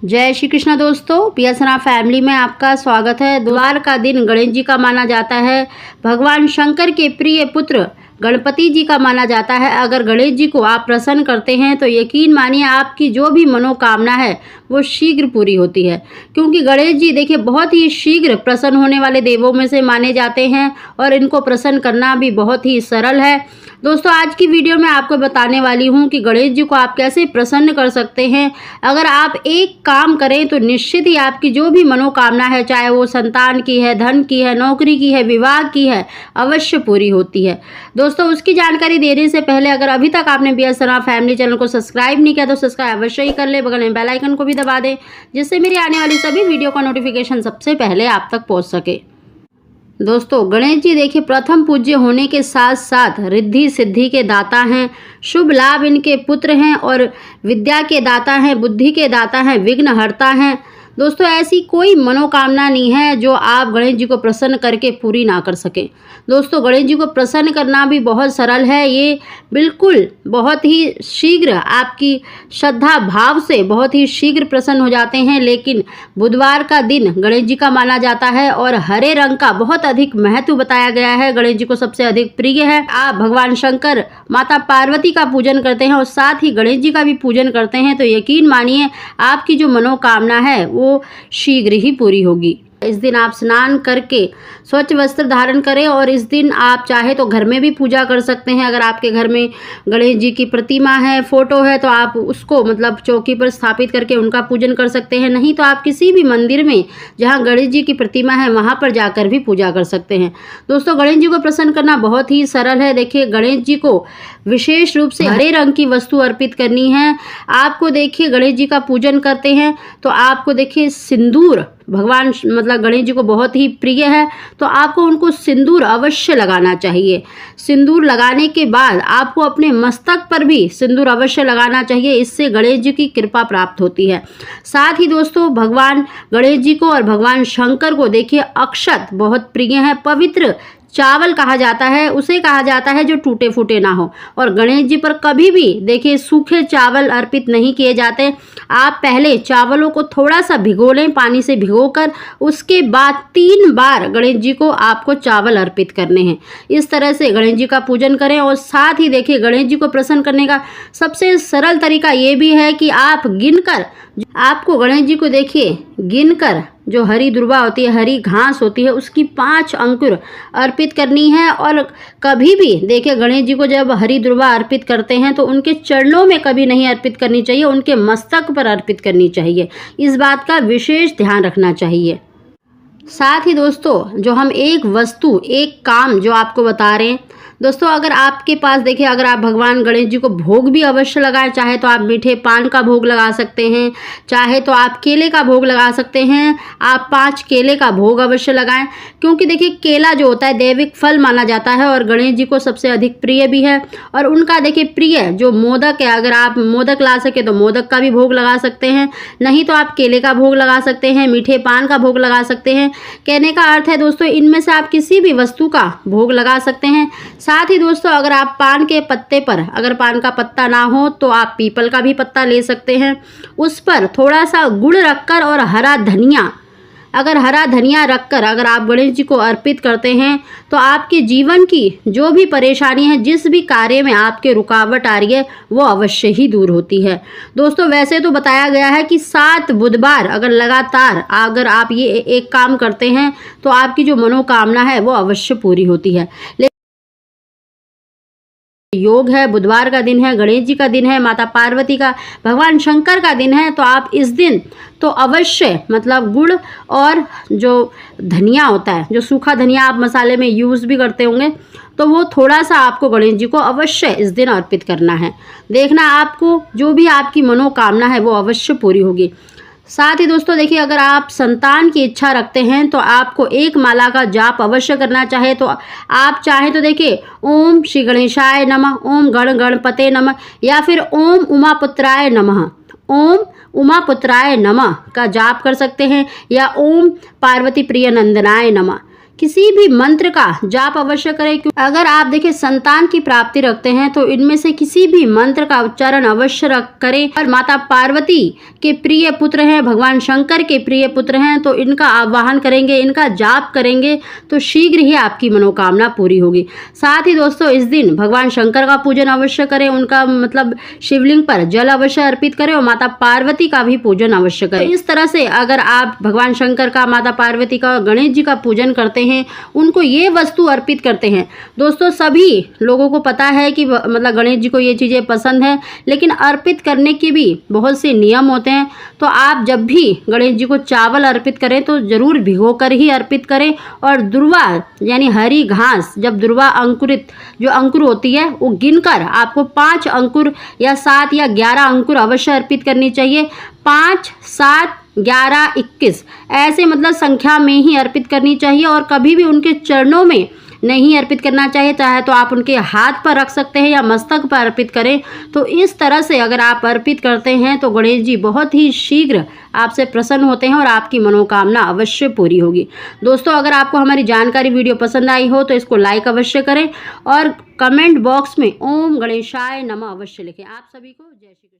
जय श्री कृष्ण दोस्तों, पियासना फैमिली में आपका स्वागत है। बुधवार का दिन गणेश जी का माना जाता है। भगवान शंकर के प्रिय पुत्र गणपति जी का माना जाता है। अगर गणेश जी को आप प्रसन्न करते हैं तो यकीन मानिए आपकी जो भी मनोकामना है वो शीघ्र पूरी होती है, क्योंकि गणेश जी देखिए बहुत ही शीघ्र प्रसन्न होने वाले देवों में से माने जाते हैं और इनको प्रसन्न करना भी बहुत ही सरल है। दोस्तों, आज की वीडियो में आपको बताने वाली हूं कि गणेश जी को आप कैसे प्रसन्न कर सकते हैं। अगर आप एक काम करें तो निश्चित ही आपकी जो भी मनोकामना है, चाहे वो संतान की है, धन की है, नौकरी की है, विवाह की है, अवश्य पूरी होती है। दोस्तों, उसकी जानकारी देने से पहले अगर अभी तक आपने पियासना फैमिली चैनल को सब्सक्राइब नहीं किया तो सब्सक्राइब अवश्य ही कर ले। बगल में बेल आइकन को भी दबा दें, जिससे मेरी आने वाली सभी वीडियो का नोटिफिकेशन सबसे पहले आप तक पहुंच सके। दोस्तों, गणेश जी देखिए प्रथम पूज्य होने के साथ साथ रिद्धि सिद्धि के दाता हैं, शुभ लाभ इनके पुत्र हैं और विद्या के दाता हैं, बुद्धि के दाता हैं, विघ्नहर्ता हैं। दोस्तों, ऐसी कोई मनोकामना नहीं है जो आप गणेश जी को प्रसन्न करके पूरी ना कर सकें। दोस्तों, गणेश जी को प्रसन्न करना भी बहुत सरल है। ये बिल्कुल बहुत ही शीघ्र आपकी श्रद्धा भाव से बहुत ही शीघ्र प्रसन्न हो जाते हैं। लेकिन बुधवार का दिन गणेश जी का माना जाता है और हरे रंग का बहुत अधिक महत्व बताया गया है। गणेश जी को सबसे अधिक प्रिय है। आप भगवान शंकर, माता पार्वती का पूजन करते हैं और साथ ही गणेश जी का भी पूजन करते हैं तो यकीन मानिए आपकी जो मनोकामना है वो शीघ्र ही पूरी होगी। इस दिन आप स्नान करके स्वच्छ वस्त्र धारण करें और इस दिन आप चाहे तो घर में भी पूजा कर सकते हैं। अगर आपके घर में गणेश जी की प्रतिमा है, फोटो है, तो आप उसको चौकी पर स्थापित करके उनका पूजन कर सकते हैं। नहीं तो आप किसी भी मंदिर में जहां गणेश जी की प्रतिमा है वहां पर जाकर भी पूजा कर सकते हैं। दोस्तों, गणेश जी को प्रसन्न करना बहुत ही सरल है। देखिए, गणेश जी को विशेष रूप से हरे रंग की वस्तु अर्पित करनी है। आपको देखिए गणेश जी का पूजन करते हैं तो आपको देखिए सिंदूर, भगवान गणेश जी को बहुत ही प्रिय है तो आपको उनको सिंदूर अवश्य लगाना चाहिए। सिंदूर लगाने के बाद आपको अपने मस्तक पर भी सिंदूर अवश्य लगाना चाहिए। इससे गणेश जी की कृपा प्राप्त होती है। साथ ही दोस्तों, भगवान गणेश जी को और भगवान शंकर को देखिए अक्षत बहुत प्रिय है। पवित्र चावल कहा जाता है, उसे कहा जाता है जो टूटे फूटे ना हो। और गणेश जी पर कभी भी देखिए सूखे चावल अर्पित नहीं किए जाते। आप पहले चावलों को थोड़ा सा भिगो लें, पानी से भिगोकर, उसके बाद 3 बार गणेश जी को आपको चावल अर्पित करने हैं। इस तरह से गणेश जी का पूजन करें। और साथ ही देखिए गणेश जी को प्रसन्न करने का सबसे सरल तरीका ये भी है कि आप गिनकर, आपको गणेश जी को देखिए गिनकर जो हरी दुर्वा होती है, हरी घास होती है, उसकी 5 अंकुर अर्पित करनी है। और कभी भी देखिए गणेश जी को जब हरी दुर्वा अर्पित करते हैं तो उनके चरणों में कभी नहीं अर्पित करनी चाहिए, उनके मस्तक पर अर्पित करनी चाहिए। इस बात का विशेष ध्यान रखना चाहिए। साथ ही दोस्तों, जो हम एक वस्तु, एक काम जो आपको बता रहे हैं दोस्तों, अगर आपके पास देखिए, अगर आप भगवान गणेश जी को भोग भी अवश्य लगाएं, चाहे तो आप मीठे पान का भोग लगा सकते हैं, चाहे तो आप केले का भोग लगा सकते हैं। आप 5 केले का भोग अवश्य लगाएं, क्योंकि देखिए केला जो होता है दैविक फल माना जाता है और गणेश जी को सबसे अधिक प्रिय भी है। और उनका देखिए प्रिय जो मोदक है, अगर आप मोदक ला सके तो मोदक का भी भोग लगा सकते हैं, नहीं तो आप केले का भोग लगा सकते हैं, मीठे पान का भोग लगा सकते हैं। कहने का अर्थ है दोस्तों, इनमें से आप किसी भी वस्तु का भोग लगा सकते हैं। साथ ही दोस्तों, अगर आप पान के पत्ते पर, अगर पान का पत्ता ना हो तो आप पीपल का भी पत्ता ले सकते हैं। उस पर थोड़ा सा गुड़ रखकर और हरा धनिया, अगर हरा धनिया रखकर अगर आप गणेश जी को अर्पित करते हैं तो आपके जीवन की जो भी परेशानी है, जिस भी कार्य में आपके रुकावट आ रही है, वो अवश्य ही दूर होती है। दोस्तों, वैसे तो बताया गया है कि 7 बुधवार अगर लगातार अगर आप ये एक काम करते हैं तो आपकी जो मनोकामना है वो अवश्य पूरी होती है। योग है, बुधवार का दिन है, गणेश जी का दिन है, माता पार्वती का, भगवान शंकर का दिन है, तो आप इस दिन तो अवश्य गुड़ और जो धनिया होता है, जो सूखा धनिया आप मसाले में यूज़ भी करते होंगे, तो वो थोड़ा सा आपको गणेश जी को अवश्य इस दिन अर्पित करना है। देखना आपको जो भी आपकी मनोकामना है वो अवश्य पूरी होगी। साथ ही दोस्तों देखिए, अगर आप संतान की इच्छा रखते हैं तो आपको 1 माला का जाप अवश्य करना चाहे तो आप चाहें तो देखिए ओम श्री गणेशाय नमः, ओम गण गणपते नमः, या फिर ओम उमापुत्राय नमः, ओम उमापुत्राय नमः का जाप कर सकते हैं, या ओम पार्वती प्रिय नंदनाय नमः। किसी भी मंत्र का जाप अवश्य करें। क्योंकि अगर आप देखिए संतान की प्राप्ति रखते हैं तो इनमें से किसी भी मंत्र का उच्चारण अवश्य करें। और माता पार्वती के प्रिय पुत्र हैं, भगवान शंकर के प्रिय पुत्र हैं, तो इनका आवाहन करेंगे, इनका जाप करेंगे तो शीघ्र ही आपकी मनोकामना पूरी होगी। साथ ही दोस्तों इस दिन भगवान शंकर का पूजन अवश्य करें, उनका मतलब शिवलिंग पर जल अवश्य अर्पित करें और माता पार्वती का भी पूजन अवश्य करें। तो इस तरह से अगर आप भगवान शंकर का, माता पार्वती का, गणेश जी का पूजन करते हैं, उनको ये वस्तु अर्पित करते हैं। दोस्तों सभी लोगों को पता है कि मतलब गणेश जी को ये चीज़ें पसंद है, लेकिन अर्पित करने के भी बहुत से नियम होते हैं। तो आप जब भी गणेश जी को चावल अर्पित करें तो जरूर भिगो कर ही अर्पित करें। और दुर्वा यानी हरी घास, जब दुर्वा अंकुरित जो अंकुर होती है वो गिनकर आपको 5 अंकुर या 7 या 11 अंकुर अवश्य अर्पित करनी चाहिए। 5, 7, 11, 21 ऐसे मतलब संख्या में ही अर्पित करनी चाहिए और कभी भी उनके चरणों में नहीं अर्पित करना चाहिए। चाहे तो आप उनके हाथ पर रख सकते हैं या मस्तक पर अर्पित करें। तो इस तरह से अगर आप अर्पित करते हैं तो गणेश जी बहुत ही शीघ्र आपसे प्रसन्न होते हैं और आपकी मनोकामना अवश्य पूरी होगी। दोस्तों अगर आपको हमारी जानकारी वीडियो पसंद आई हो तो इसको लाइक अवश्य करें और कमेंट बॉक्स में ओम गणेशाय नमः अवश्य लिखें। आप सभी को जय श्री कृष्ण।